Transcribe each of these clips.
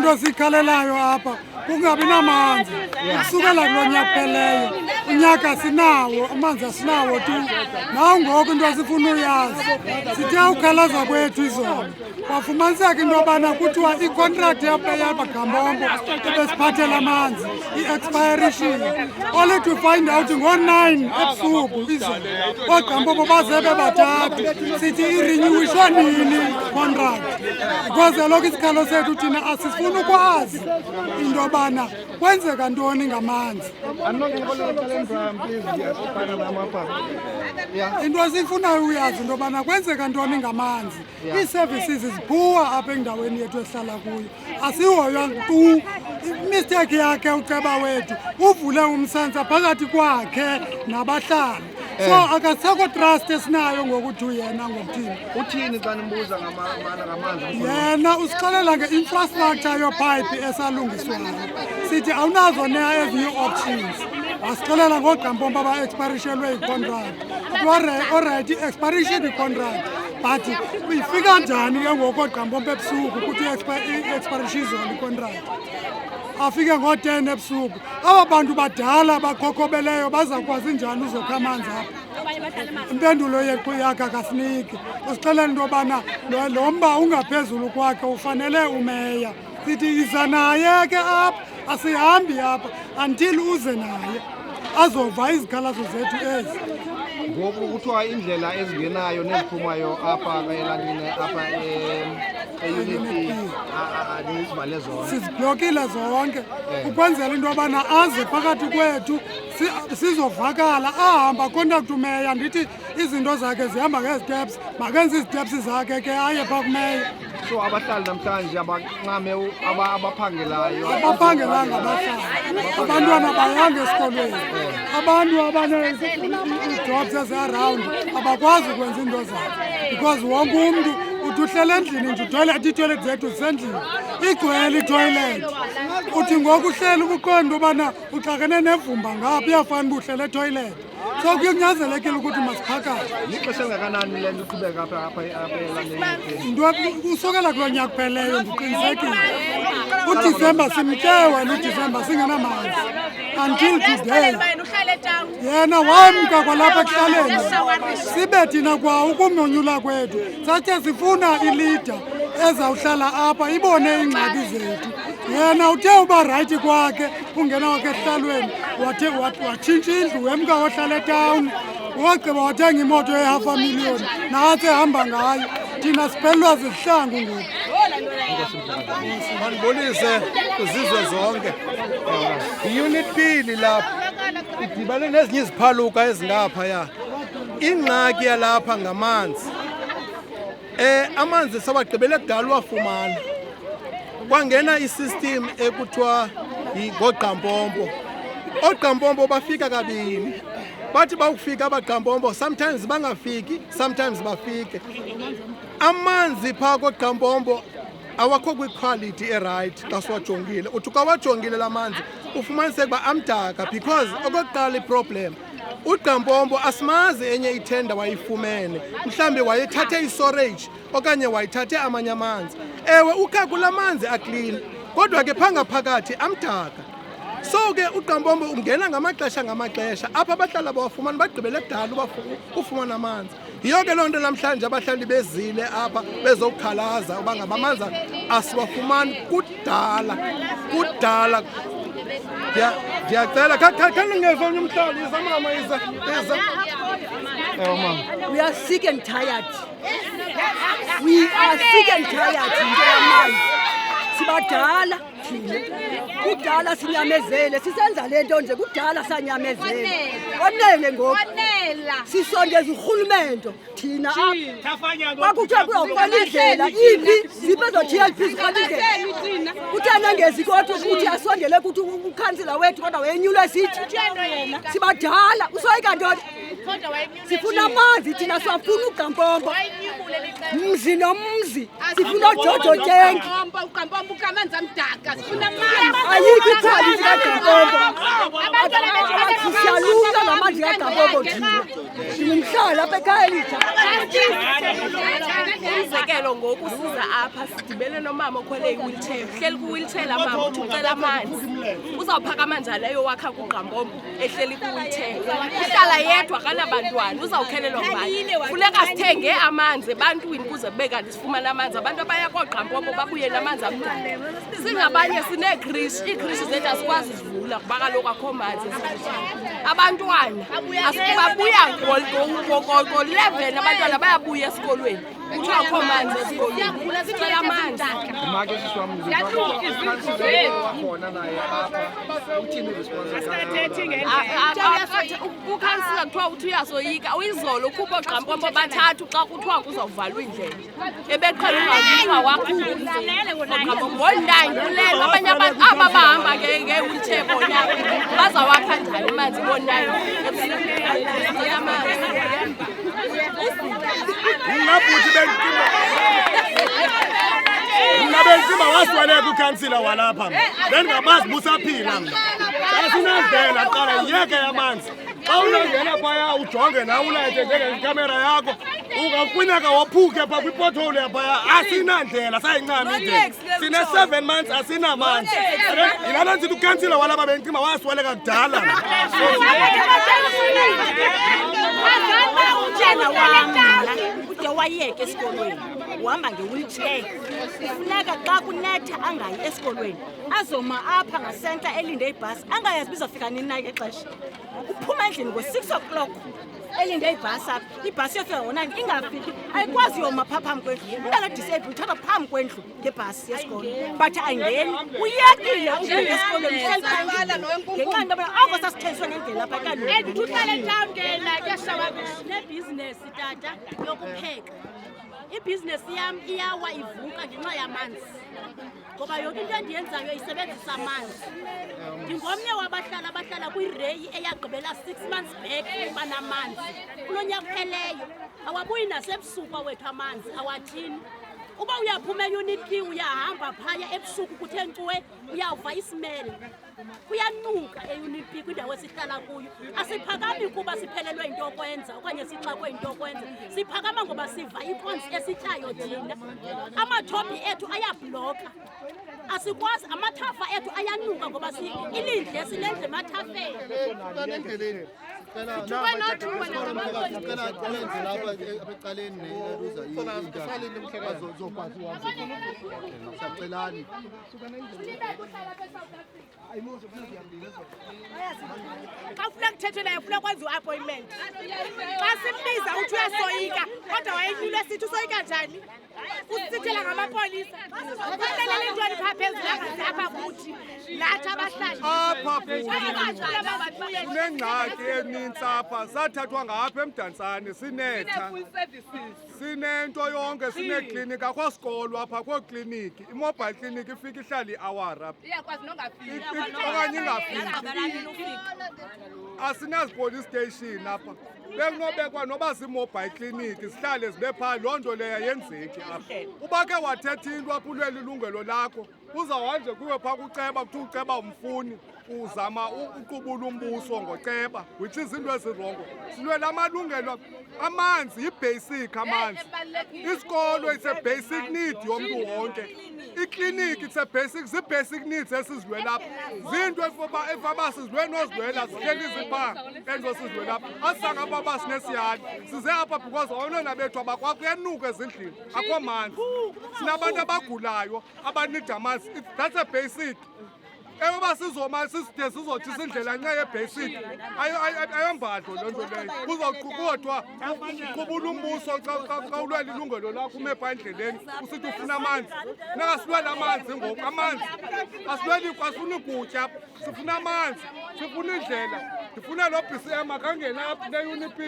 into sikhalelayo apha kungabi namanzi kusukela kulo nyaka pheleyo unyaka sinawo amanzi asinawo tu nawo ngoku into sifuna uyazi sithe ukhalaza kwethu izolo wafumaniseka into yobana kuthiwa icontract yabagambombo ebesiphathela amanzi i-expirishile only to find out ngo-9 ebusuku izolo oogambombo baze bebathathu sithi irinyiwishwa nini contract because eloko isikhalo sethu thina asifuni ukwazi into yobana kwenzeka ntoni ngamanzi into esifunayo uyazi into yobana kwenzeka ntoni ngamanzi ii-services ziphuwa apha endaweni yethu esihlala kuyo asihoywa tu imisteki yakhe uceba wethu uvule umsantsa phakathi kwakhe nabahlali so akasekho trust esinayo ngokuthi yena ngokuthini uthini xa nimbuza ngamanzi yena usixelela nge-infrastructure yopipe esalungiswayo sithi awunazo ezinye options wasixelela ngoogqampompo aba-expirishelwe yicontract orayithi i-expiration icontract but ifika njani ke ngoku oogqampompo ebusuku kuthi i-expirishe izolo icontract afike ngo-10 ebusuku aba bantu badala bakhokhobeleyo bazakwazi njani uzokha amanzi apha impendulo yakhe akasiniki usixelela into yobana lo mba ungaphezulu kwakhe ufanele umeya sithi iza naye ke apha asihambi apha until uze naye azova izikhalazo zethu ezi ngoku kuthiwa indlela ezingenayo neziphumayo apha elalini apha e-unity nizivale zonke siziblokile zonke ukwenzela into yobana aze phakathi kwethu sizovakala ahamba contact umeya ndithi izinto zakhe zihamba ngeziteps makenze iziteps zakhe ke aye phaa kumeya so abahlali namhlanje abancame abaphangelayo abaphangelanga abahlali abantwana bayanga esikolweni abantu abanee-jobs eziaround abakwazi ukwenza into zakhe because wonke umntu uthi uhlele endlini nje itoilet zethu zisendlini igcwele itoilet uthi ngoku uhlele ubuqonda ubana uxakene nevumba ngapha iyafana uba uhlele etoilet so kuyanyanzelekile ukuthi masiphakathi lixesha elingakanani le nto iqhubeka apha elalini usukela kulo nyaka pheleyo ndiqinisekile uDisemba simtye wena uDisemba singenamanzi until today yena wamka kwalapha ekuhlaleni sibe thina kwa ukumonyula kwethu sathe sifuna ilida ezawuhlala apha ibone iingxaki zethu yena uthe uba rayithi kwakhe ungena wakhe esihlalweni watshintsha indlu wemka wohlala etawuni wagqiba wathenga imoto ye-500,000 nathi ehamba ngayo thina siphelelwa zizihlangu ngoku mandibonise kwizizwe zonke i-unit bili lapha idibane nezinye iziphaluka ezingaphaya ingxaki yalapha ngamanzi amanzi sabagqibele kudala uwafumana kwangena isystem ekuthiwa ngooqampompo oogqampompo bafika kabini bathi bawufika abaqampompo sometimes bangafiki sometimes bafike amanzi phaa kooqampompo awakho kwiquality erayithi xa siwajongile uthi ukawajongile la manzi ufumaniseke uba amdaka because okokuqala iproblem uqampompo asimazi enye ithenda wayifumene mhlawumbi wayethathe isorage okanye wayithathe amanye amanzi ewe ukha kula manzi aklini kodwa ke phaa ngaphakathi amdaka so ke uqampompo ungena ngamaxesha apha abahlala bawafumana bagqibele kudala ufumana amanzi yiyo ke loo nto namhlanje abahlali bezile apha bezokukhalaza uba ngaba amanzi asiwafumani kudala ndiyacela khaningezonye umhlali iza mama iza We are sick and tired. We are sick and tired. Sibadala thina. Kudala sinyamezele sisenza lento nje kudala sanyamezele. Onele ngoku. Sisondeza urhulumente thina apha. Bakuthiwa kuyawuqala indlela iphi zibezo-TLP ziqala indlela. Kuthana ngezikotho ukuthi asondele ukuthi ukhansila wethu kodwa wenyulwe sithi. Sibadala usoyika ntoni? Sifuna amanzi thina siwafuna uqampompo. mzi nomzi sifuna uJojo Thengi uGampombo ukamanzi amdaka sifuna ayikho ikhali likaGampombo siyalunga ngamanzi kaGampombo thina simhlala apha ekhaya litha umzekelo ngoku siza apha sidibele nomama okhwele i-wheelchair hleli ku-wheelchair la mama uthi ucela amanzi uzawuphakama njani eyowakha kuGampombo ehleli ku-wheelchair uhlala yedwa kanabantwana uzawukhelelwa ngubani funeka sithenge amanzi ebantwini kuze kube kanti sifumana amanzi abantu abaya kooGampombo babuye namanzi amdala singabanye sineekrishi iikrishi zethu asikwazi zivula kuba kaloku akho manzi abantwana babuya ngo-11 abantwana bayabuya esikolweni kuthiwa akho manzi esikolweni sicela amanzi ukhansila kuthiwa uthi uyasoyika uyizolo ukhupha ooGampombo bathathu xa kuthiwa kuzawuvalwa indlela ebeqhela ungavuka wakhupha ngo-9 kulelo abanye abantu aba bahamba nge-wheelchair bona bazawakha njani amanzi ngo-9 Mna bentima wasweleka ukhansila walapha bendingabazi busaphila mna asinandlela qala yeke yamanzi xa unangena phaya ujonge nawe ulayite njengekamera yakho ungakwineka waphuke pha kwipothole yaphaya asinandlela sayincane indlela sine-7 months asinamanzi yilana nzithi ukhansila walapha bentima wasweleka kudala ude wayeke esikolweni uhamba nge-wheelchair kufuneka xa kunetha angayi esikolweni azoma apha ngasentla elinde ibhasi angayazi bizofika nini nayo ngexesha uphuma endlini ngo-6 o'clock elinde ibhasi apha ibhasi yofika ngo-9 ingafiki ayikwazi yoma phaa phambi kwendlu umntana odisable uthatha phambi kwendlu ngebhasi yesikolo but ayingeni uyekile ungena esikolweni ngenxa into yobana oko sasithenjiswe ngendlela apha kantuhlale tawungena nebhizinesi tata yokupheka ibhizinesi yam iyawa ivuka ngenxa yamanzi ngoba yonke into endiyenzayo isebenzisa amanzi ndingomnye wabahlala kwireyi eyagqibela 6 months back kuba namanzi kulo nyaka upheleyo awabuyi nasebusuku awethu amanzi awathini uba uyaphuma e-unit P uyahamba phaya ebusuku kuthe ncuwe uyawuva isimele kuyanuka e-unit P kwindawo esihlala kuyo asiphakami kuba siphelelwe into okwenza okanye sixakwe into okwenza siphakama ngoba siva ikonsi esityayo thina amathophi ethu ayabhloka asikwazi amathafa ethu ayanuka ngoba ilindle silendle emathafeni xa ufuna kuthethe naye ufuna kwenza u-appointment xa simbiza uthi uyasoyika kodwa wayenyulwe sithi usoyika njani usithithela ngamapolisa uselela intoni phaa phezulu apha kuthi nathi abahlali apha kunengxaki enintsi apha sathathwa ngapha emdantsane sinetha sinento yonke sineekliniki akho sikolo apha akho kliniki imobile clinic ifika ihlala iawara okanye ingafiki asinazipolice station apha bekunobekwa noba ziimobile clinic zihlale zibe phaa loo nto leyo yenzeki apha uba ke wathetha into apha ulwela ilungelo lakho uzawuhanje kuwe phaa kuceba kuthiwa uceba umfuni uzama uqubula umbuso ngoceba which is into ezirongo silwela amalungelo amanzi yi-basic amanzi isikolo it's a basic need yomntu wonke ikliniki it's a basic zii-basic needs esizilwela apha ziinto efaba sizilwe nozilwela zihleli ziphaa ento sizilwela apha asisanga apha uba sinesiyali size apha because abantwana bethu abakwakuyanuka ezindlini akho manzi sinabantu abagulayo abanida amanzi that's a basic Eba sizoma siside sizothi sindlela nxa ye-basic ayombadlo loo nto leyo kuzoqhukodwa qubula umbuso xa ulwela ilungelo lakho ume phaa endleleni usithi ufuna amanzi nangasilwela amanzi ngoku amanzi asifuni ukutya sifuna amanzi sifuna indlela ndifuna lo BCM akangena ne-UNP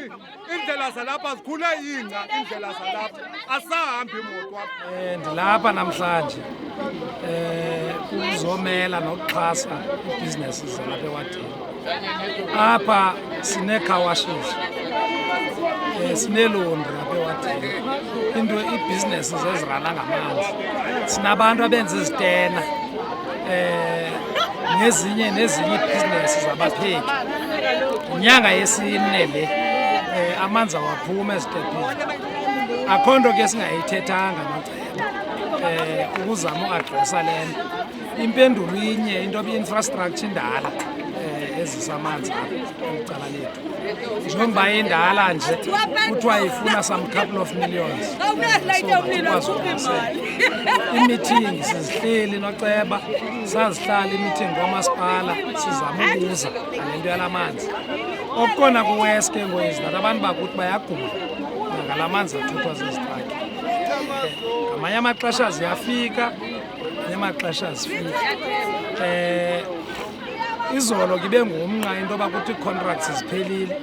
iindlela zalapha zikhule yingca iindlela zalapha asahambi imoto apha ndilapha namhlanje ukuzomela nokuxhasa ibhizinesi zalapha ewadini apha sinee-car washes sinelondri apha ewadini into iibhizinesi ezirana ngamanzi. Sinabantu abenza izitena nezinye iibhizinesi zabapheki. Inyanga yesine le amanzi awaphuma ezitepini. Akho nto ke singayithethanga noCeba ukuzama uadresa le nto. Impendulo inye into bi-infrastructure indala ezisa amanzi kwicala lethu. Njengoba indala nje kuthiwa ifuna some couple of millions. Imithingi sizihleli noCeba, sazihlala imithingi kwamasipala sizama ukubuza ngale nto yala manzi. Okukona kuWest ke ngoyezi nathi abantu bakuthi bayagula ngala manzi athuthwa zezitrakhi. Ngamanye amaxesha ziyafika, ngamanye amaxesha zifika. Izolo kibe ngumnqa into yoba kuthi ii-contracts ziphelile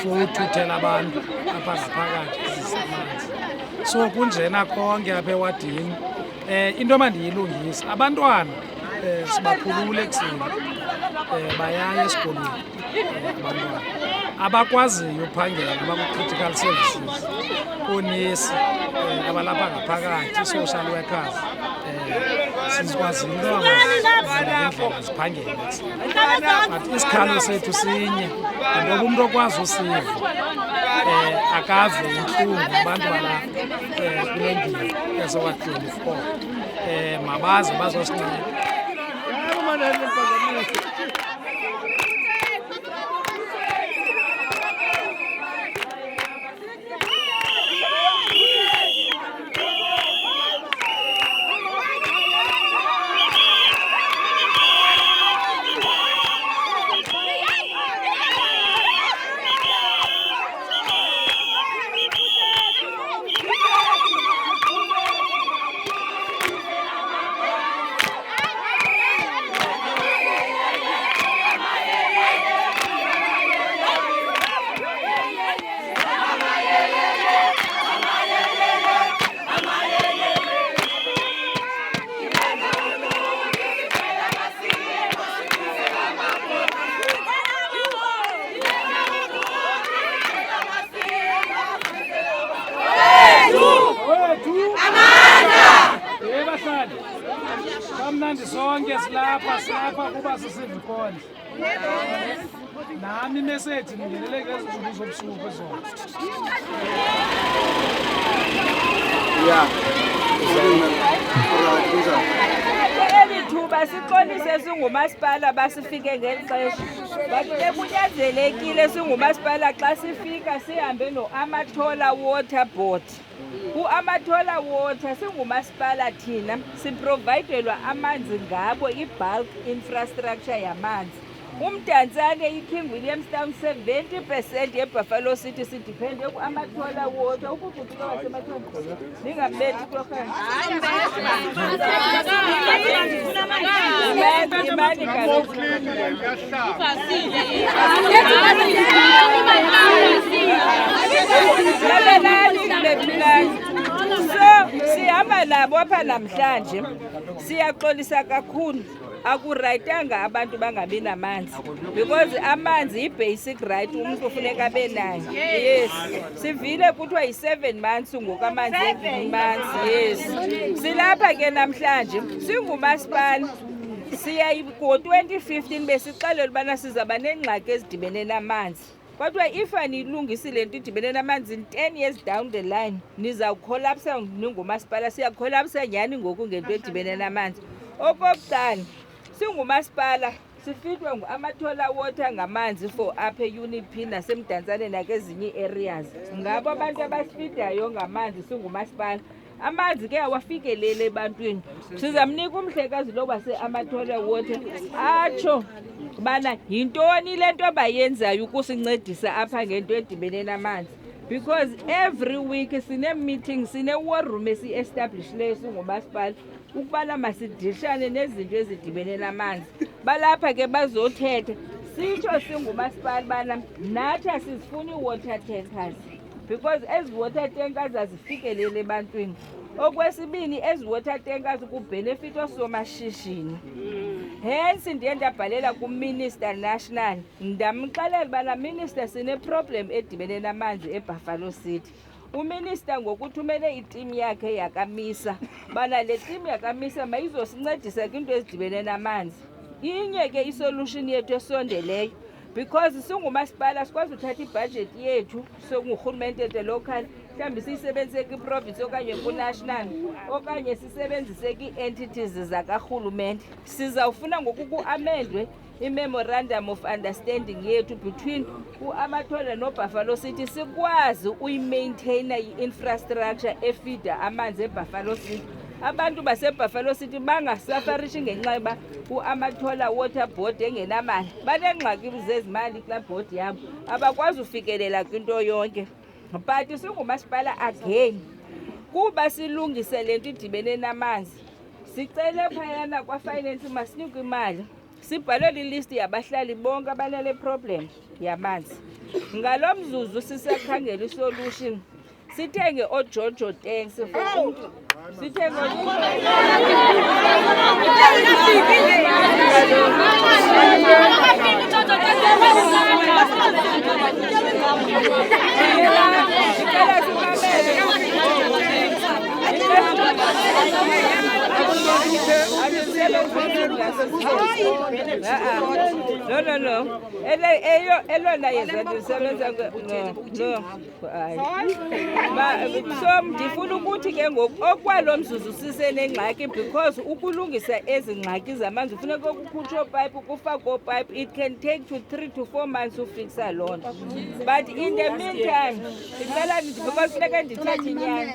for uthuthela abantu apha ngaphakathi ezisamanzi. So kunjena konke apha ewadini. Into mandiyilungise, abantwana sibakhulule ekuseni bayaya esikolweni. Abantwana abakwaziyo uphangela abakwi-critical services, oonesi abalapha ngaphakathi, ii-social workers, sizikwazile into ngendlela ziphangele ekuseni. But isikhalo sethu sinye, ngoba umntu okwazi usiva akave intlungu abantu balapha kule ndlela ezoka-24 mabaze bazosinceda. Kamnandi sonke silapha kuba sisivikondle. Nami imeseji ningeneleke ezintsuku zobusuku ezona. Elithuba sixolise singumasipala basifike ngeli xesha. Bathi kunyanzelekile singumasipala xa sifika sihambe no-Amathola Water Board. Ku-Amathola Water singumasipala thina siprovidelwa amanzi ngabo i-bulk infrastructure yamanzi. Umdantsane iKing Williamstown 70% yeBuffalo City sidepende ku-Amathola Water. Ukuguquka waseMathola ningambethi kulokhana. Imani kaloku. So sihamba nabo apha namhlanje siyaxolisa kakhulu. Akurayitanga abantu bangabi namanzi because amanzi yi-basic right umuntu ufuneka abe nayo. Yes, sivile kuthiwa yi-7 months ngoku amanzi 8 months. Yes, silapha ke namhlanje singumasipala ngo-2015 besixelela ubana sizaba nengxaki ezidibene namanzi. Kodwa if anilungisile into idibene namanzi in 10 years down the line nizawukholapsa ningumasipala. Siyakholapsa nyhani ngoku ngento edibene namanzi. Okokuqala singumasipala sifitwe ngu-Amathola Water ngamanzi for apha eUNIP nasemdantsane nakezinye ii-areas. Ngabo abantu abasifidayo ngamanzi singumasipala. Amanzi ke awafikelele ebantwini. Sizamnika umhlekazi lo wase-Amathola Water atsho bana yintoni le nto abayenzayo ukusincedisa apha ngento edibene namanzi. Because every week sine-meeting, sine-war room esi-establishileyo singumasipala ukubana masidishane nezinto ezidibene namanzi. Balapha ke bazothetha sitsho singumasipala bana nathi asizifuni ii-water tankers because ezi water tankers azifikelele ebantwini. Okwesibini ezi water tankers kubhenefit oosomashishini. hence ndiye ndabhalela kuMinister National ndamxelela ubana Minister sine-problem edibene namanzi eBuffalo City. Uminister ngokuthumele itimu yakhe yakamisa bana le timu yakamisa mayizosincedisa kwinto ezidibene namanzi. Inye ke isolution yethu esondeleyo because singumasipala sikwazi uthatha ibudget yethu sokungurhulumente local mhlawumbi siyisebenzise kwiprovince okanye kunational okanye sisebenzise kii-entities zakarhulumente. Sizawufuna ngoku kuamendwe i-memorandum of understanding yethu between uAmatola noBuffalo City sikwazi uyimaintaina i-infrastructure efida amanzi eBuffalo City. Abantu baseBuffalo City bangasafarishi ngenxa yoba uAmatola Water Board engenamali. Baneengxaki zezimali kulaa board yabo, abakwazi ufikelela kwinto yonke. But singumasipala again kuba silungise le nto idibene namanzi, sicele phayana kwafinance masinikwe imali sibhalele ilist yabahlali bonke abanale problem yamanzi. Ngalo mzuzu sisakhangela isolution sithenge oJojo tanks for umntu sithenge No. Elona yeza ndisebenza no. So ndifuna ukuthi ke ngoku okwalo mzuzu sisenengxaki because ukulungisa ezi ngxaki zamanzi kufuneka kukhutshwe pipe kufakwe pipe. It can take to 3 to 4 months ufixa loo nto. But in the meantime ndicela because funeka ndithethe inyani,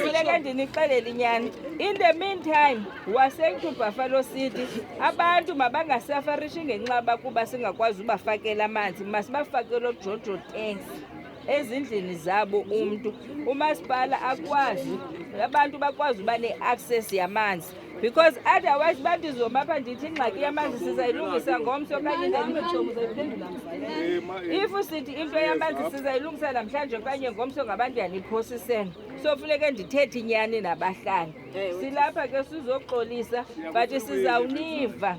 funeka ndinixelele inyani. In the meantime wasaying to Buffalo City abantu mabangasafarishi ngenxaba kuba singakwazi ubafakela amanzi, masibafakele oJojo tanks ezindlini zabo umntu. Umasipala akwazi abantu bakwazi uba ne-access yamanzi because otherwise bantu izomapha ndithi ingxaki yamanzi sizayilungisa ngomso okanye if sithi into yamanzi sizayilungisa namhlanje okanye ngomso ngabantu yaniphosisene. So funeke ndithethe inyani nabahlali. Silapha ke sizoxolisa but sizawuniva.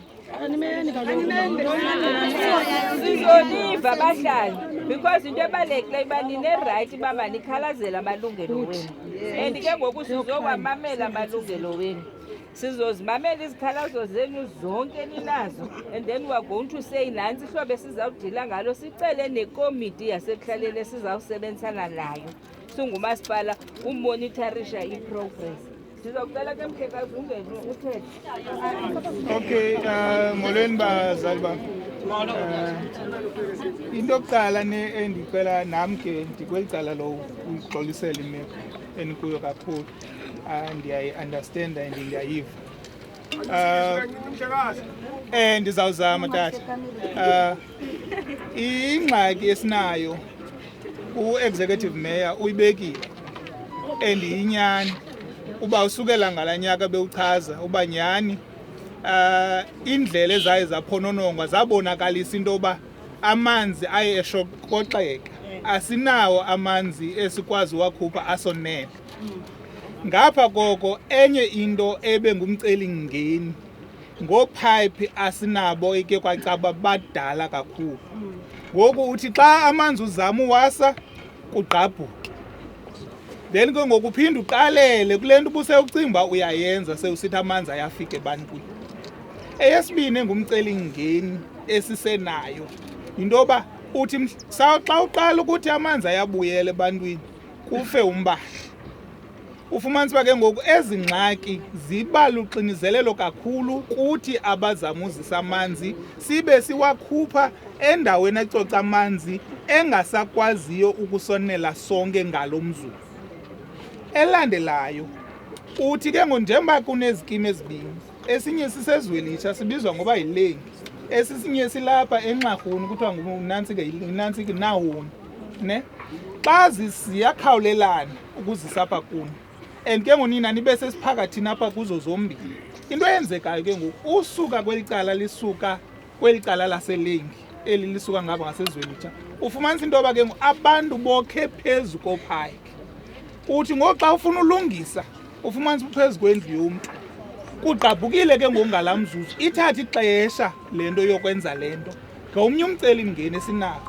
Sizoniva bahlali because into ebalulekileyo uba nine-right uba manikhalazele amalungelo wenu and ke ngoku sizowamamela amalungelo wenu. Sizozimamela izikhalazo zenu zonke ninazo and then we are going to say nantsi ihlobo esizawudila ngalo sicele nekomiti yasekuhlaleni esizawusebenzisana nayo singumasipala umonitorisha i-progress. Sizocela ke mhlekazi ungene uthethe. Okay, molweni bazali bam. Into yokuqala endicela nam ke ndikweli cala lo uxolisela imeko endikuyo kakhulu. Ndiyayi-understand and ndiyayiva. Ndizawuzama tata. Ingxaki esinayo u-executive mayor uyibekile and inyani uba usukela ngalanyaka bewuchaza uba nyani indlela ezaye zaphononongwa zabonakalisa into yoba amanzi aye eshokoxeka, asinawo amanzi esikwazi wakhupha asonele. Ngapha koko enye into ebengumcelimngeni ngoopipe asinabo ike kwacaba badala kakhulu. Ngoku uthi xa amanzi uzama uwasa kugqabhuke, then ke ngoku uphinda uqalele kule nto ubusewucinga uba uyayenza sewusithi amanzi ayafika ebantwini. Eyesibini engumcelimngeni esisenayo yinto yoba uthi xa uqala ukuthi amanzi ayabuyela ebantwini kufe umbane. Ufumanisa uba ke ngoku ezi ngxaki ziba luxinizelelo kakhulu kuthi abazama uzisa amanzi sibe siwakhupha endaweni ecoca amanzi engasakwaziyo ukusonela sonke ngalo mzuzu. Elandelayo uthi ke njengoba kunezikimi ezibini, esinye sisezwelitsha sibizwa ngoba yilengi, esinye silapha eNxarhuni kuthiwa nantsi ke Nahoni, ne? Xa ziyakhawulelana ukuzisa apha kuni and ke ngonina nibe sesiphakathini apha kuzo zombili. Into eyenzekayo ke ngoku usuka kweli cala lisuka kweli cala laselengi eli lisuka ngapha ngasezwelitsha, ufumanisa into yoba ke abantu bokhe phezu kophayiphi. Uthi ngoxa ufuna ulungisa ufumanisa phezu kwendlu yomntu Kugqabhukile ke ngongala mzuzu ithatha ixesha lento yokwenza lento. Ngomnye umcelimngeni esinawo.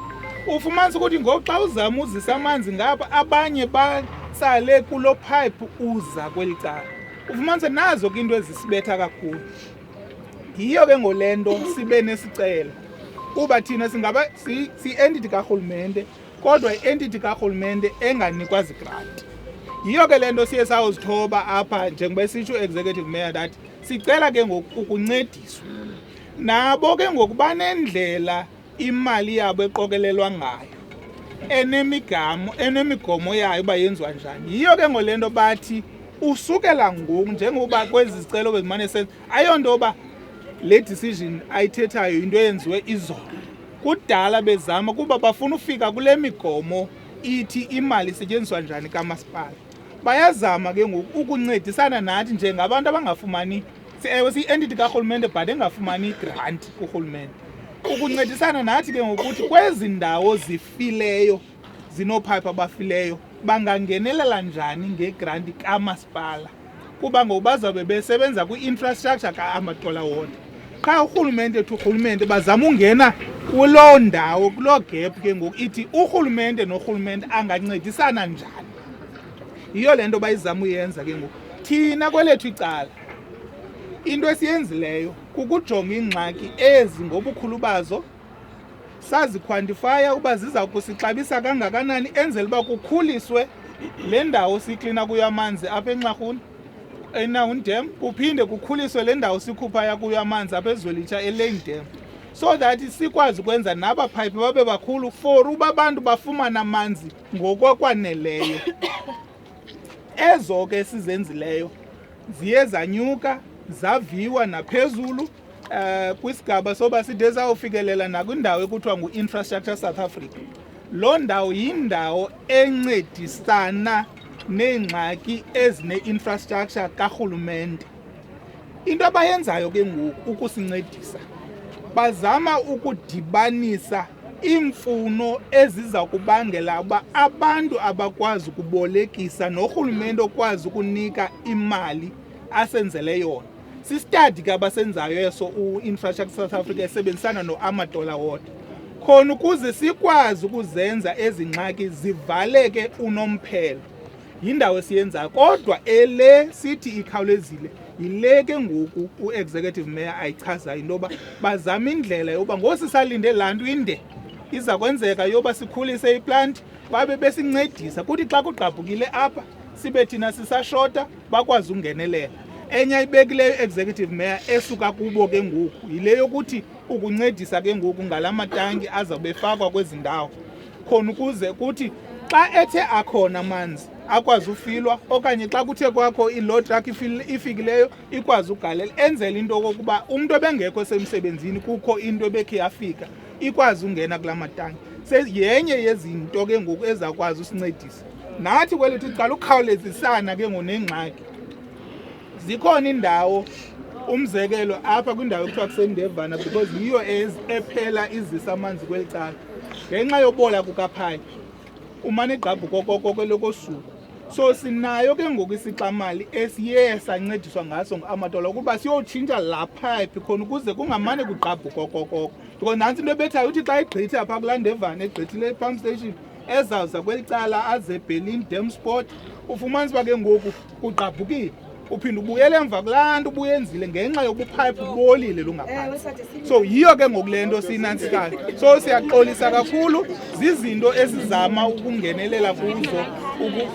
Ufumanisa ukuthi ngoxa uzama uzisa amanzi ngapha abanye batsale kulo pipe uza kwelicala. Ufumanisa nazo ke into ezisibetha kakhulu. Yiyo ke ngolento sibe nesicelo. Kuba thina singaba si-entity karhulumente kodwa i-entity karhulumente enganikwa zigrant. Yiyo ke lento siye sawuzithoba apha njengoba sitsho executive mayor that sicela ke ngoku ukuncediswa. Nabo ke ngokuba nendlela imali yabo eqokelelwa ngayo. Enemigomo yayo uba yenziwa njani. Yiyo ke ngolento bathi usukela ngoku njengoba kwezi zicelo bezimane senza ayonto ba le decision ayithethayo into eyenziwe izolo. Kudala bezama kuba bafuna ufika kule migomo ithi imali isetyenziswa njani kamasipala. Bayazama ke ngoku ukuncedisana nathi njengabantu abangafumani si-entity karhulumente but engafumani grant kurhulumente. Ukuncedisana nathi ke ngokuthi kwezi ndawo zifileyo zinoopipe abafileyo bangangenelela njani ngegrant kamasipala. Kuba ngoku bazabe besebenza kwi-infrastructure ka-Amatola Water. Qha urhulumente bazama ungena kuloo ndawo kuloo gap ke ngoku ithi urhulumente norhulumente angancedisana njani. Yiyo le nto bayizama uyenza ke ngoku. Thina kwelethu icala into esiyenzileyo kukujonga ingxaki ezi ngobukhulu bazo saziquantifya uba ziza kusixabisa kangakanani enzela uba kukhuliswe le ndawo siklina kuyo amanzi apha eNxarhuni eNahun Dam kuphinde kukhuliswe le ndawo sikhupha kuyo amanzi apha eZwelitsha eLane Dam so that sikwazi ukwenza naba pipe babe bakhulu for uba abantu bafumana amanzi ngokwaneleyo. Ezo ke sizenzileyo ziye zanyuka zaviwa naphezulu kwisigaba soba side zawufikelela nakwindawo ekuthiwa ngu-Infrastructure South Africa. Loo ndawo yindawo encedisana neengxaki ezine-infrastructure karhulumente. Into abayenzayo ke ngoku ukusincedisa bazama ukudibanisa iimfuno eziza kubangela uba abantu abakwazi ukubolekisa norhulumente okwazi ukunika imali asenzele yona. Sistadi ke abasenzayo eso u-Infrastructure South Africa esebenzisana no-Amatola Water khona ukuze sikwazi ukuzenza ezi ngxaki zivaleke unomphelo. Yindawo esiyenzayo kodwa ele sithi ikhawulezile yile ke ngoku u-executive mayor ayichazayo into yoba bazama indlela yoba ngosisalinde laa nto inde iza kwenzeka yoba sikhulise iplanti babe besincedisa kuthi xa kugqabhukile apha sibe thina sisashota bakwazi ungenelela. Enye ibekileyo executive mayor esuka kubo ke ngoku yile yokuthi ukuncedisa ke ngoku ngalamatanki azawubefakwa kwezi ndawo khona ukuze kuthi xa ethe akhona amanzi akwazi ufilwa okanye xa kuthe kwakho i-load truck ifikileyo ikwazi ugalela enzela into okokuba umntu ebengekho esemsebenzini kukho into ebekhe yafika ikwazi ungena kula matanki. Yenye yezinto ke ngoku ezakwazi usincedisa nathi kwelethu icala ukukhawulezisana ke ngonengxaki. Zikhona indawo umzekelo apha kwindawo ekuthiwa kuseNdevana because yiyo ephela izisa amanzi kweli cala ngenxa yobola kukaphaya umane igqabhuko kwelokosuku. So sinayo ke ngoku isixamali esiye sancediswa ngaso ngu-Amatola ukuba siyotshintsha laa pipe khona ukuze kungamane kugqabhuko because nantsi into ebethayo uthi xa igqithe apha kulaa Ndevana egqithile e-pump station ezawuza kweli cala aze Berlin Dam Sport ufumanisa uba ke ngoku kugqabhukile uphinde ubuyele emva kulaa nto ubuyenzile ngenxa yobupipe bolile lungaphantsi. So yiyo ke ngoku le nto siyinantsikayo. So siyaxolisa kakhulu zizinto esizama ukungenelela kuzo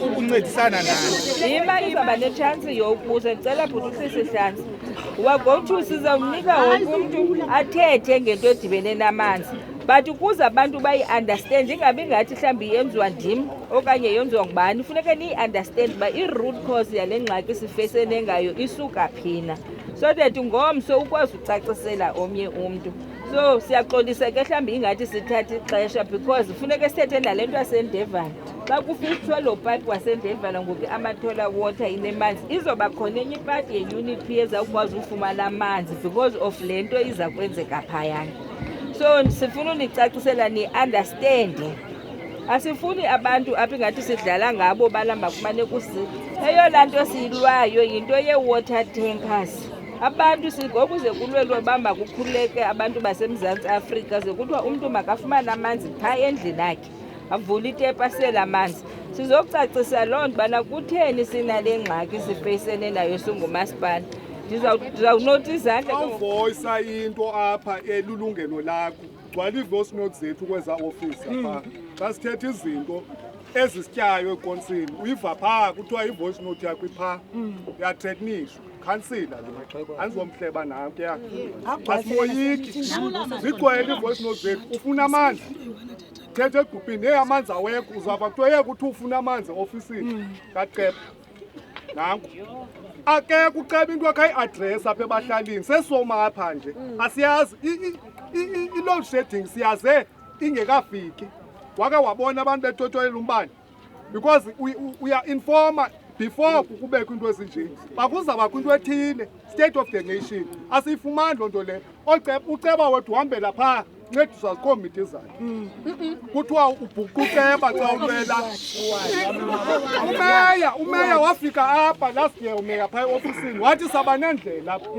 ukuncedisana nazo. Ima izawuba netshansi yokubuza ndicela bhuti uSisihlanzi wagothi sizawunika wonke umntu athethe ngento edibene namanzi but ukuze abantu bayi-understand ingabi ngathi mhlawumbi yenziwa ndim okanye yenziwa ngubani funeke niyi-understand uba i-root cause yale ngxaki sifesene ngayo isuka phina so that ngomso ukwazi ucacisela omnye umntu. So siyaxolisa ke mhlawumbi ingathi sithatha ixesha because funeke sithethe nale nto yaseNdevana. Xa kufitshwe lo pipe waseNdevana ngoku i-Amatola Water inemanzi izoba khona enye ipati ye-unit P ezawukwazi ufumana amanzi because of le nto iza kwenzeka phayana. So sifuna unicacisela ni-understande. Asifuni abantu apha ingathi sidlala ngabo balamba kumane kusiphi. Eyona nto siyilwayo yinto ye-water tankers. abantu singokuze kulwelwe bamba kukhuleke abantu baseMzantsi Afrika ze kuthiwa umuntu makafumane amanzi phaa endlini yakhe avule itepu asele amanzi. Sizokucacisa loo nto bana kutheni sinale ngxaki sifeyisene nayo singumasipala. Ndizawunotisa ke awuvoyisa into apha elulungelo lakho gcwala ii-voice notes zethu kweza ofisi apha xa sithetha izinto ezisityayo ekonsini uyiva phaa kuthiwa i-voice note yakho iphaa yatheknishwa khansila andizomhleba nam ke asimoyiki zigcwele ii-voice notes zethu ufuna amanzi thetha egruphini amanzi awekho uzawuva kuthiwa yeke uthi ufuna amanzi ofisini kaceba nanku akekho uceba into yakho ayi-adress apha ebahlalini sesoma apha nje asiyazi i-load shedding siyaze ingekafiki wake wabona abantu betotolela umbane because uya-informa before kubekho into ezinje bakuzawubakho into ethile state of the nation asiyifumani loo nto leyo uceba wethu uhambela phaa ncediswa zikomiti zakhe kuthiwa ubhukuceba xa ulwela umeya wafika apha last year umeya phaa eofisini wathi saba nendlela apha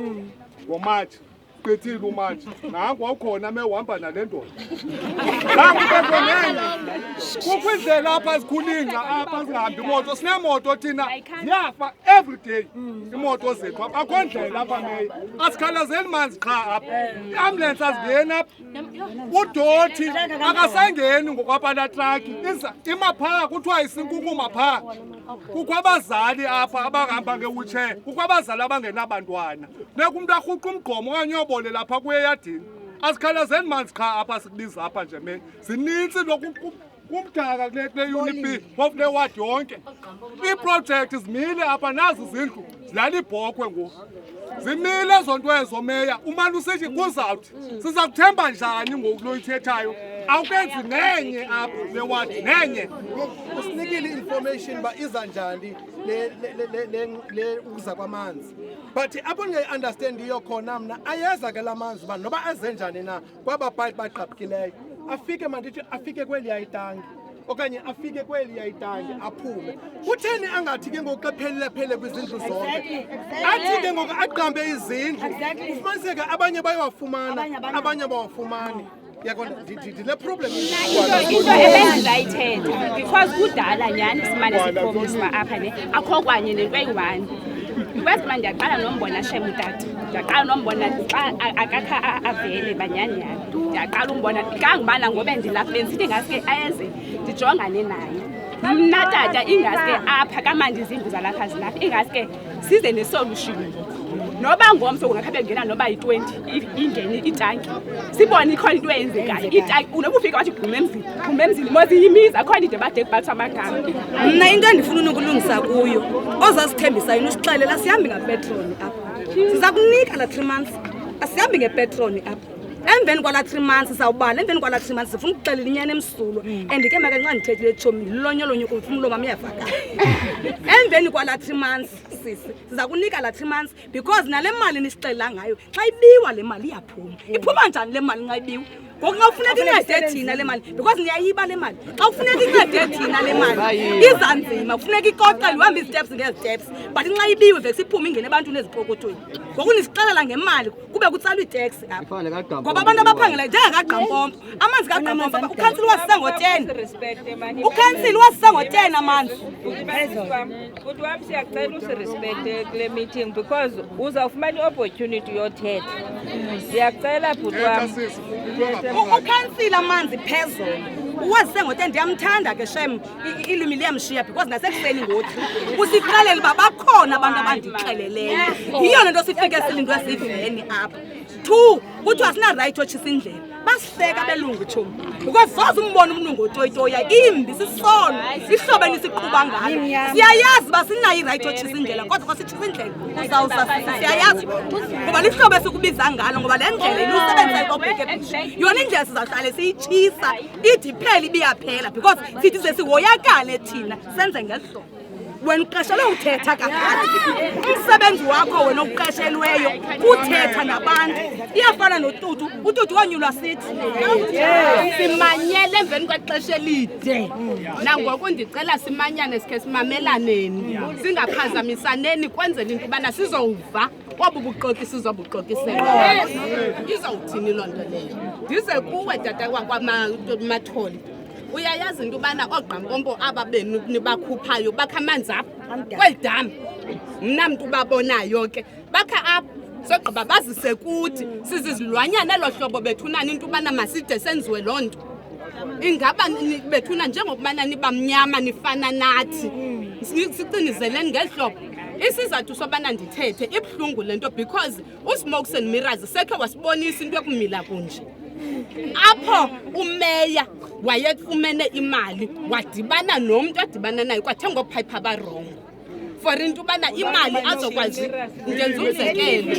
ngomatshi gqithile umatshi nangu wawukhona me uhamba nale ndoda nangu bekonene kukho indlela apha zikhulinga apha zingahambi imoto sinemoto thina ziyafa every day imoto zethu apha akho ndlela apha meya asikhalazeli manzi qha apha iambulensi azingeni apha udoti akasangeni ngokwapha laa traki ima phaa kuthiwa isinkukuma phaa kukho abazali apha abahamba nge-wheelchair kukho abazali abangenabantwana funeka umntu arhuqe umgqomo okanye uyobole lapha kuye eyadini asikhalazeni manzi qha apha sikubiza apha nje meya zinintsi kumdaka kule UNIP kule wadi yonke iiprojekthi zimile apha nazi izindlu zilala ibhokhwe ngoku zimile ezo nto ezo meya umane usithi kuzawuthi siza kuthemba njani ngoku lo ithethayo awukenzi nenye apha le wadi nenye usinikile i-information uba iza njani le ukuza kwamanzi but apho ndingayi-understandiyo khona mna ayeza ke la manzi uba noba aze njani na kwaba bhayithi bagqabhukileyo afike mandithi afike kweliya itangi okanye afike kweliya itangi aphume kutheni angathi ke ngoku xa phele kwizindlu zonke athi ke ngoku aqambe izindlu ufumaniseke abanye bayowafumana abanye bawafumani yakona ndile problem into ebendizayithetha because kudala nyhani simane sipromiswa apha ne akho kwanye nento eyi-1 because mna ndiyaqala nombona shem utata ndiyaqala nombona xa akakha avele banyanyana ndiyaqala umbona kangubana ngoba ndilapha bendisithi ingaske ayeze ndijongane naye mna tata ingaske apha kamandi izindlu zalapha zilapha ingaske size nesolution noba ngomso ungakhabe ngena noba yi-20 ingene itanki sibone ikhona into eyenzekayo itanki unoba ufika wathi gqume emzini mozi yimizi akhona ide bade kubathwa amagama mna into endifuna ukulungisa kuyo ozasithembisa yini usixelela sihambi ngapetroli apha siza kunika la 3 months asihambi ngepetroli apha emveni kwala 3 months sizawubala emveni kwala 3 months sifuna ukuxelela inyani emsulo and ke maka nxa ndithethile tshomi lilonyolonye kumfuna ulo mama uyavakala emveni kwala 3 months sisi siza kunika la 3 months because nale mali nisixelela ngayo xa ibiwa le mali iyaphuma iphuma njani le mali nxa ibiwa ngoku nxa ufuneka incede thina le mali because niyayiba le mali xa ufuneka incede thina le mali iza nzima kufuneka ikoqele uhambe iziteps ngeziteps but nxa ibiwe vele siphume ingene ebantwini ezipokothweni ngoku nisixelela ngemali kube kutsalwa itax apha ngoba abantu abaphangela njengakagqampompo amanzi kagqampompo ukhansili wasisa ngo-10 ukhansili wasisa ngo-10 amanzi Kuthi wami siyacela usirespekte kule meeting because uzawufumana i-opportunity yothetha siyacela bhuti wami ukhansila amanzi phezulu uwazise ngo-10 ndiyamthanda ke shem ilwimi liyamshiya because nasekuseni ngo-3 usixelele uba bakhona abantu abandixeleleyo yiyo le nto sifike silindwe siveni apha 2 kuthi asina-right otshisa indlela basihleka belungu tshomi because soze umbona umlungu otoyitoya imbi sisolo ihlobo enisiqhuba ngalo siyayazi uba sinayo i-right otshisa indlela kodwa xa sitshisa indlela uzawusasisi siyayazi ngoba lihlobo esikubiza ngalo ngoba le ndlela ilusebenzisa ikobhekebhisha yona indlela sizawuhlale siyitshisa ide iphele ibiyaphela because sithi sesihoyakale thina senze ngeli hlobo wena uqeshelwe uthetha kakade umsebenzi wakho wena uqeshelweyo kuthetha nabantu iyafana notutu ututu wanyulwa sithi simanyele emveni kwexesha elide nangoku ndicela simanyane sikhe simamelaneni singaphazamisaneni kwenzela into ubana sizova wabubuxoki sizobuxokisela izawuthini loo nto leyo ndize kuwe tata kwakwamatholi uyayazi into ubana oogqampompo aba benu nibakhuphayo bakha amanzi apha kweli dam mna mntu ubabonayo ke bakha apha sogqiba bazise kuthi sizizilwanyana elo hlobo bethunani into ubana maside senziwe loo nto ingaba bethuna njengokubana nibamnyama nifana nathi sicinizeleni ngeli hlobo isizathu sobana ndithethe ibuhlungu lento because uSmokes and Mirrors sekhe wasibonisa into yokumila kunje apho umeya wayefumene imali wadibana nomuntu adibana naye kwathenga opipe abarongo for into ubana imali azokwazi ngenza umzekelo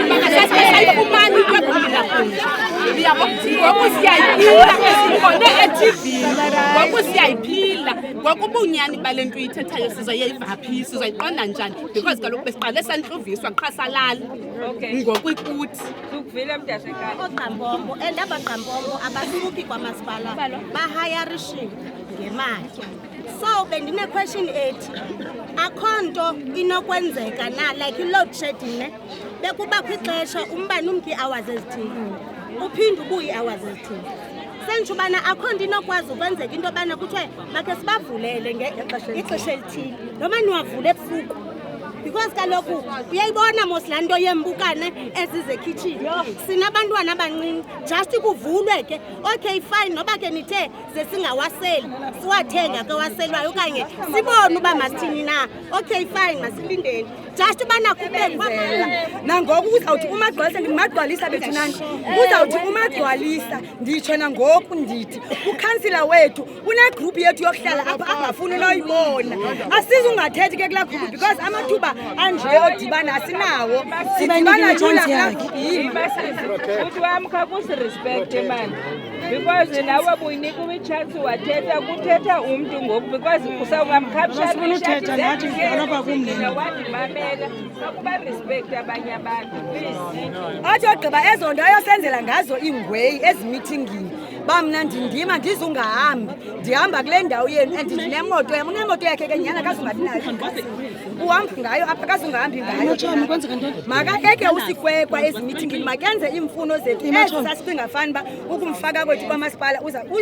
bakasasayifumani into yokumila kunje uyabo ngoku siyayiphila esibone eTV ngoku siyayiphila ngoku ubunyani bale nto uyithethayo sizoyiva phi sizoyiqonda njani because kaloku besiqale santluviswa qhasalala ngoku ikuthi ukuvile mntasekhaya oqambombo abaqambombo abasuki kwamasipala bahayarishiwe ngemali so bendine question ethi akho nto inokwenzeka na like load shedding ne bekuba kwixesha umbane umki hours ezithile uphinde ubuye hours ezithile sentsho bana akho nto inokwazi ukwenzeka into bana kuthiwe bakhe sibavulele ngexesha elithile noma niwavule ebusuku because kaloku uyayibona mosla nto yembukane ezize kitchen sinabantwana abancinci just kuvulwe ke okay fine noba ke nithe sesingawaseli siwathenga ke waselwayo okanye sibone uba masithini na okay fine masilindeni just bana kubenzela nangoku uzawuthi umagcwalisa ndimagcwalisa bethunani uzawuthi umagcwalisa nditsho nangoku ndithi ukhansila wethu unegroup yethu yokuhlala apha angafuni noyibona asizungathethi ke kulaa group because amathuba anje odibana asinawo sidibana lula kulaa group yini uthi wamkha kusirespect mani because nawe buyinika umichance wathetha kuthetha umntu ngoku because usawungamkhapshawadimamela akuba respect abanye abantu athi ogqiba ezo nto ayosenzela ngazo iingweyi ezimithingi bamna ndindima ndizungahambi ndihamba kule ndawo yenu and ndinemoto yam unemoto yakhe ke nyana kazungabi nayo uhamba ngayo apha kazungahambi ngayo makayeke usikwekwa ezimithingi makenze iimfuno zethu ezi sasingafani uba ukumfaka kwethu kwamasipala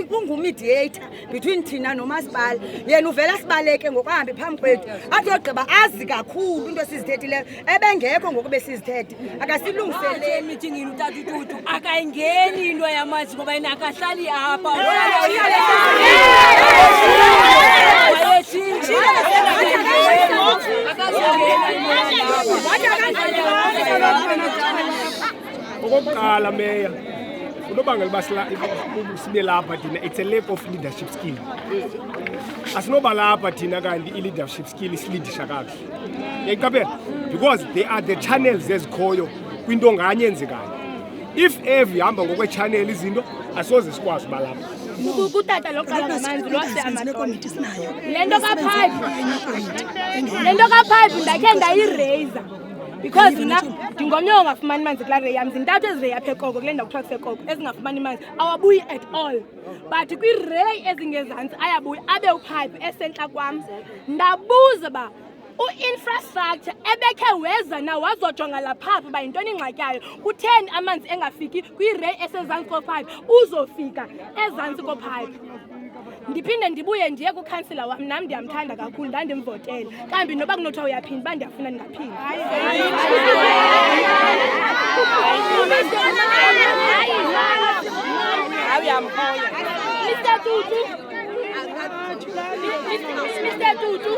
ungumediator between thina nomasipala yena uvela sibaleke ngokuhambe phambi kwethu athi ogqiba azi kakhulu into esizithethileyo ebengekho ngoku besizithethe akasilungiseleli emithingi utatututu akayingeni into yamazi ngoba yena akahlali apha okokuqala meya unobangela uba sibe lapha thina it's a lack of leadership skill asinoba lapha thina kanti i-leadership skill isilidisha kakuhle yayiqaphela because they are the channels ezikhoyo kwinto nganye enzekayo if ever ihamba ngokwechannel izinto asoze sikwazi uba lapha kutata loqala ngamanzi lwase amakomiti sinayo lento kapipe ndakhe ndayiraiser because na ndingomnye ongafumani manzi kulaa rey yam zintathu ezi rey apha ekoko kule ndawo kuthiwa kusekoko ezingafumani manzi awabuyi at all but kwirey ezingezantsi ayabuya abe upipe esentla kwam ndabuza uba u-infrastructure ebekhe weza na wazojonga laphapha uba yintoni ingxakyayo kutheni amanzi engafiki kwirey esezantsi kopipe uzofika ezantsi kopipe ndiphinde ndibuye ndiye kukhansila wam nam ndiyamthanda kakhulu ndandimvotela kambi noba kunothiwa uyaphinda uba ndiyafuna ndingaphinda Mr. Tutu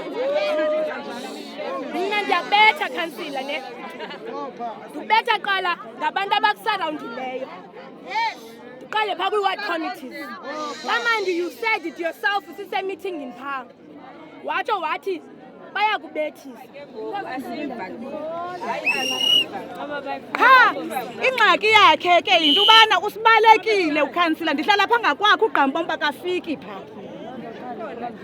mina ndiyabetha khansila ne ndibetha qala ngabantu abakusarawundileyo ndiqale phaa kwi-ward committees kamandi you said it yourself sisemithingini phaa wathi bayakubethisa ha ingxaki yakhe ke yinto ubana usibalekile ukhansila ndihlala phaa ngakwakho ugqampompa akafiki phaa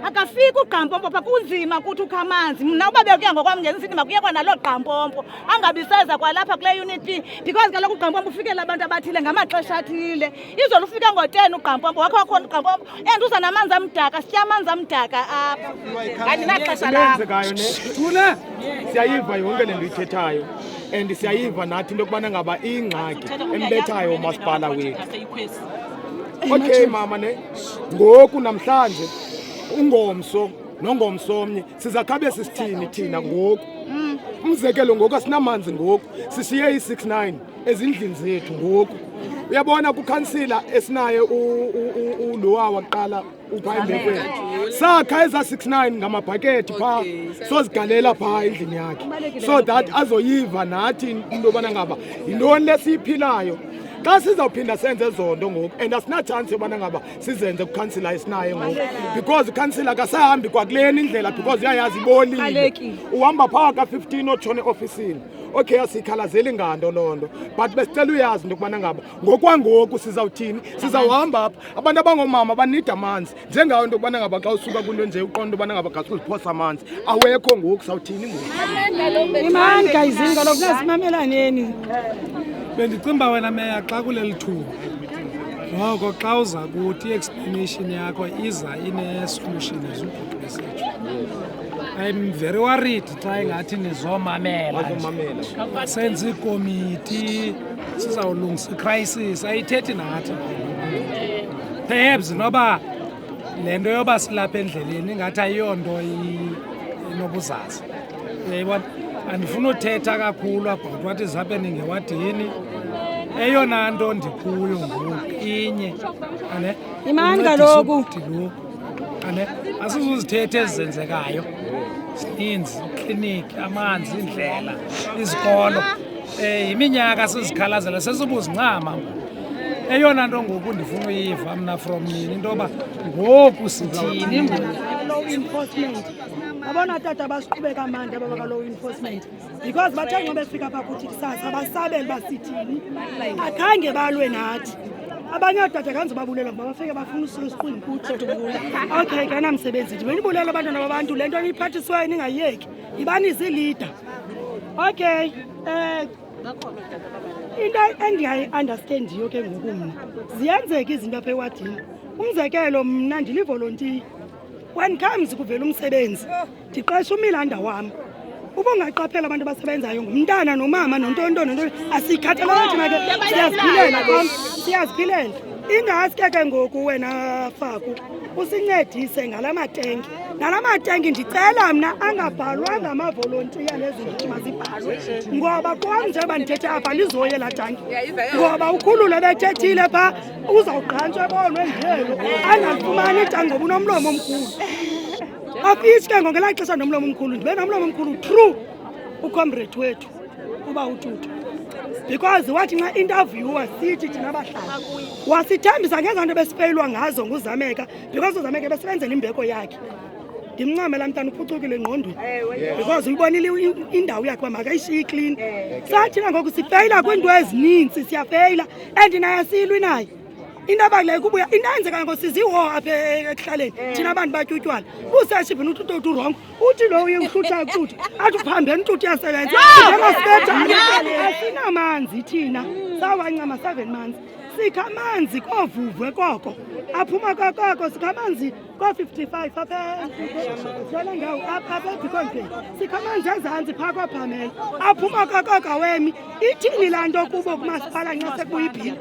akafiki ugqampompo phaa kunzima kuthi ukha amanzi mna uba bekuya ngokwam ngesithi makuyekwa naloo gqampompo angabiseza kwalapha kule unit B because kaloku ugqampompo ufikela abantu abathile ngamaxesha athile izolo ufika ngo-10 ugqampompo wakho wakhona ugqampompo and uza namanzi amdaka sitya amanzi amdaka apha andinaxesha lapha thuna siyayiva yonke le nto ithethayo and siyayiva nathi into yokubana ngaba ingxaki embethayo umasipala wethu. Okay mama ne ngoku namhlanje ungomso nongomsomnye sizakhabe sisithini thina ngoku. Umzekelo ngoku asinamanzi ngoku sishiye i69 ezindlini zethu ngoku. Uyabona kukhansila esinaye ulowa waqala uphayimbe kwethu. Sakha eza 69 ngamabhakethi pha sozigalela pha endlini yakhe. So that azoyiva nathi into yobana ngaba yintoni lesiyiphilayo. Xa sizawuphinda senze zonto ngoku and asina chance yobana ngaba sizenze kukhansila esinaye ngoku because ukhansila akasahambi kwakuleni indlela because uyayazi ibolile. Uhamba phaa ka-15 otshone ofisini. Okay asikhalazeli nganto loo nto but besicela uyazi into yokubana ngaba ngokwangoku sizawuthini sizawuhamba apha abantu abangomama banida amanzi njengayo into yokubana ngaba xa usuka kwinto nje uqonda into yobana ngaba gasuziphosa amanzi awekho ngoku sawuthini ngoku. Imani guys kaloku nasimamelaneni. Bendicimba wena meya xa kuleli thuba noko xa uza kuthi i-explanation yakho iza ine-solution ezugqugqisijo. I'm very worried xa ingathi nizomamela senze ikomiti sizawulungisa icrisis ayithethi nathi. Perhaps noba le nto yoba silapha endleleni ingathi ayiyonto inobuzaza. Uyayibona andifuna uthetha kakhulu about what is happening ewadini. Eyona nto ndikuyo ngoku inye ane Imani kaloku ane asizuzithethe ezenzekayo zininzi ikliniki amanzi indlela izikolo iminyaka sizikhalazela sesibuzincama. Eyona nto ngoku ndifuna uyiva mna from nini into yoba ngoku sithini law enforcement. Abona tata basiqhubeka amandla baba law enforcement because bathe ngoba befika apha kuthi kusasa basabela basithini akhange balwe nathi. Abanye otata kanze babulela ngoba bafike bafuna usiqhwini kuthi tubula. Okay kana msebenzi nje benibulela abantwana babantu lento niyiphathiswayo ningayeki ibani izilida. Okay into endiyi-understandiyo ke ngoku mna ziyenzeka izinto apha ewadini. Umzekelo mna ndilivolontiya when comes kuvela umsebenzi ndiqesha umilanda wam. Uba ungaqaphela abantu abasebenzayo ngumntana nomama nontontoni asikhathalanga thina ke siyaziphilela. Ingaske ke ngoku wena Faku usincedise ngala matenki. Nala matenki ndicela mna angabhalwa ngamavolontiya nezinto mazibhalwe ngoba kwam njengoba ndithethe apha lizoye laa tanki ngoba ukhulule bethethile phaa uzawugqantshwa ebonwe ndiyelo angalifumani itanki ngoba unomlomo omkhulu. Afishi ke ngelaa xesha nomlomo omkhulu ndibe nomlomo omkhulu true ucomrade wethu uba ututu because wathi nxa interviewer sithi thina abahlali wasithembisa ngezaa nto besifeyilwa ngazo nguzameka because uzameka besebenzela imbeko yakhe. Ndimncamela mntana uphucukile engqondweni because uyibonile indawo yakhe makayishiye clean. Sathina ngoku sifeyila kwiinto ezininzi siyafeyila and naye asilwi naye. Into abakuleyo kubuya into eyenzekayo ngosiziwo apha ekuhlaleni thina abantu batyutywala useshiphi ututu wrong uthi lo uye uhlutha kututu athi uphambeni ututu yasebenza asinamanzi thina sawancama 7 months sikha amanzi kovuvwe koko aphuma kokoko sikha amanzi ko-55 apha ngawo apha eBikonville sikha amanzi ezantsi phaa kophamela aphuma kokoko wemi ithini laa nto kubo kumasipala nxa sekuyibhili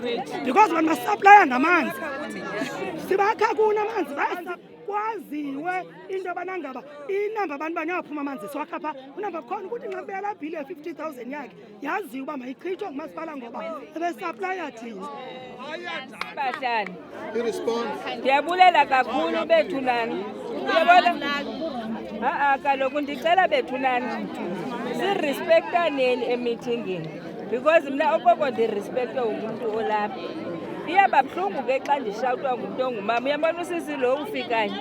because abantu basisaplaya ngamanzi sibakha kuna amanzi kwaziwe into yobana ngaba inamba abantu bani yaphuma amanzi siwakha phaa unamba khona ukuthi nxa kubeya laa bhili ye-50,000 yakhe yaziwe uba mayichithwe ngumasipala ngoba ebesaplaya thina. Bahlali ndiyabulela kakhulu bethunani uyabona kaloku ndicela bethunani sirespektaneni emithingini because mna okoko ndirespectwe ngumntu olapha. Iyababuhlungu ke xa ndishawutwa ngumntu ongumama uyabona usisi lo ufikayo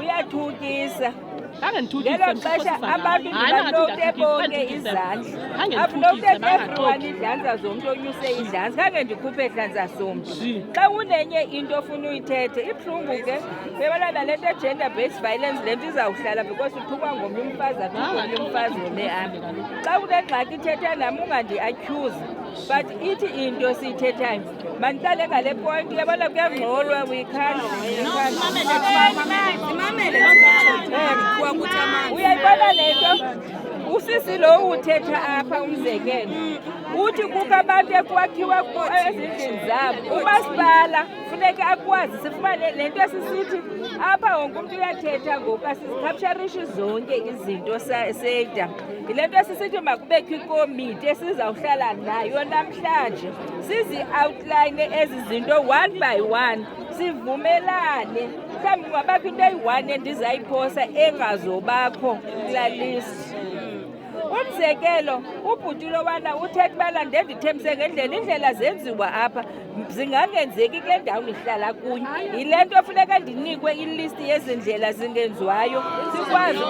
uyathukisa ngelo xesha abantu ndibanote bonke izandla abunote everyone idlanza zomntu onyuse idlanza khange ndikhuphe idlanza somntu. Xa unenye into ofuna uyithethe ibuhlungu ke bebona nale nto gender based violence le nto izawuhlala because uthukwa ngomnye umfazi athukwa umfazi neami. Xa unengxaki ithetha nam ungandi-accuse but ithi into siyithethayo mandicale ngale point uyabona kuyangxolwa uyayibona le nto usisi lo uthetha apha umzekelo uthi kukho abantu ekwakhiwa ezindlini zabo umasipala funeka akwazi sifumane le nto esisithi apha wonke umntu uyathetha ngoku asizikapsharishi zonke izinto seda yile nto esisithi makubekho ikomiti esizawuhlala nayo namhlanje sizi-outline ezi zinto one by one sivumelane mhlawumbi ngabakho into eyi-1 endizayiphosa engazobakho kulaa list. Umzekelo ubhutilo wana uthetha ubana ndendithembise ngendlela indlela zenziwa apha zingangenzeki kule ndawo ndihlala kuyo yile nto funeka ndinikwe ilist yezindlela zingenziwayo sikwazi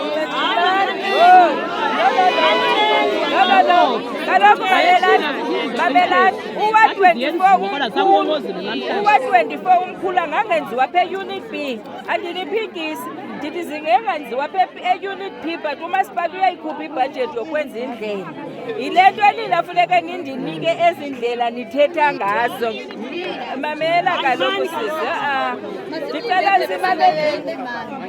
kaloku babelani uwa-24 umkhulu angangenziwa phe unit B andiniphikisi ndithi zingengenziwa e-unit P but umasipala uyayikhupha ibhajethi yokwenza indlela yile nto nina funeka nindinike ezi ndlela nithetha ngazo mamela kaloku sisi ndicela simamele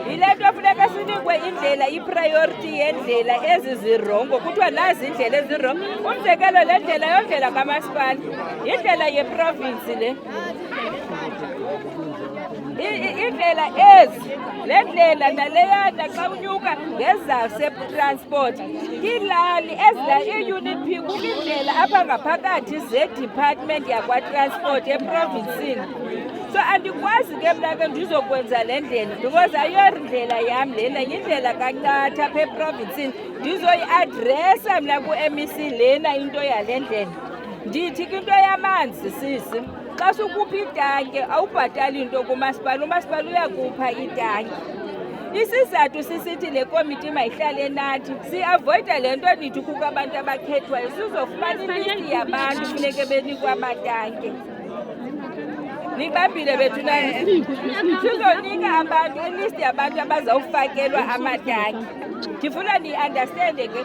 yile nto funeka sinikwe indlela ipriority yendlela ezi zirongo kuthiwa nazi indlela ezirongo umzekelo le ndlela yondlela kamasipala yindlela yeprovinsi le indlela ezi le ndlela naleyana xa unyuka ngezasebutransport iilali i-unit P kukho indlela apha ngaphakathi ze-department yakwatransport eprovinsini so andikwazi ke mna ke ndizokwenza le ndlela because ayondlela yam lena yindlela kancatha apha eprovinsini ndizoyiadresa mna ku-MEC lena into yale ndlela ndithi ke into yamanzi sisi xa sukupha itanki awubhatali into kumasipala umasipala uyakupha itanki isizathu sisithi le komiti mayihlale nathi siavoyida le nto nithi kukho abantu abakhethwayo sizofumana ilisti yabantu funeke benikwa amatanki nibambile bethu nani sizonika abantu ilisti yabantu abazawufakelwa amatanki ndifuna ni-understande ke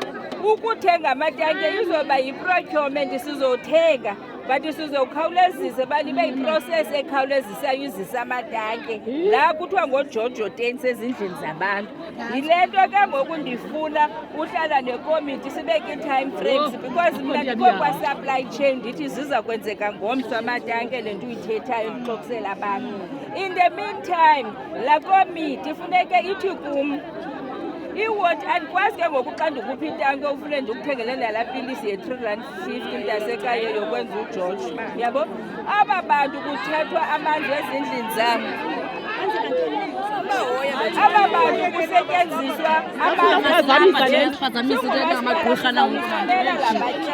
ukuthenga amatanki izoba yi-procurement sizothenga but sizowukhawulezisa banibe iprocess ekhawulezisayo izisa amatanki la kuthiwa ngoJojo tanks ezindlini zabantu yile nto ke ngoku ndifuna uhlala nekomiti sibeke i-time frames because mna ndikokwa-supply chain ndithi ziza kwenzeka ngomso amatanki le nto uyithethayo ndixokisela abantu in the meantime laa komiti funeke ithi kum iwoti andikwazi ke ngoku xa ndikuphi itanki ufune ndikuthengele nalaa pilisi ye-350 mntasekhaya yokwenza uGeorge yabo aba bantu kuthethwa amanzi ezindlini zam aba bantu kusetyenziswa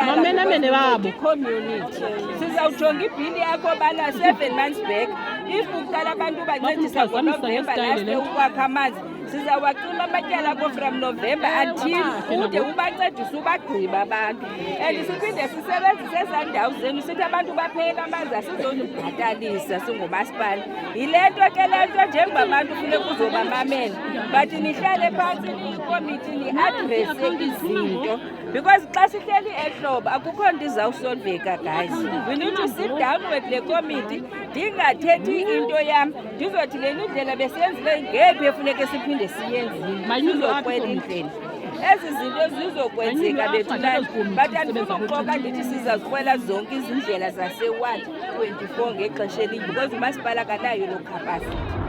amamenamene babo community sizawujonga ibhili yakho bana 7 months back if kuqala abantu bancedisa ngoNovember last ukwakha amanzi sizawacima amatyala akho from November until ude ubancedise ubagqiba abantu and siphinde sisebenzise ezaa ndawo zenu sithi abantu baphela amanzi asizonibhatalisa singumasipala yile nto ke le nto njengobabantu funeka uzobamamela but nihlale phantsi ikomiti ni-adrese izinto because xa sihleli ehlobo akukho nto izawusolveka guys we need to sit down with le committee ndingathethi into yam ndizothi le ndlela besiyenzile ngephi efuneke siphinde siyenzile sizokwela indlela ezi zinto zizokwenzeka bethu nani but andizoxoka ndithi sizazikwela zonke izindlela zase-124 ngexesha elinye because umasipala kanayo lo capacity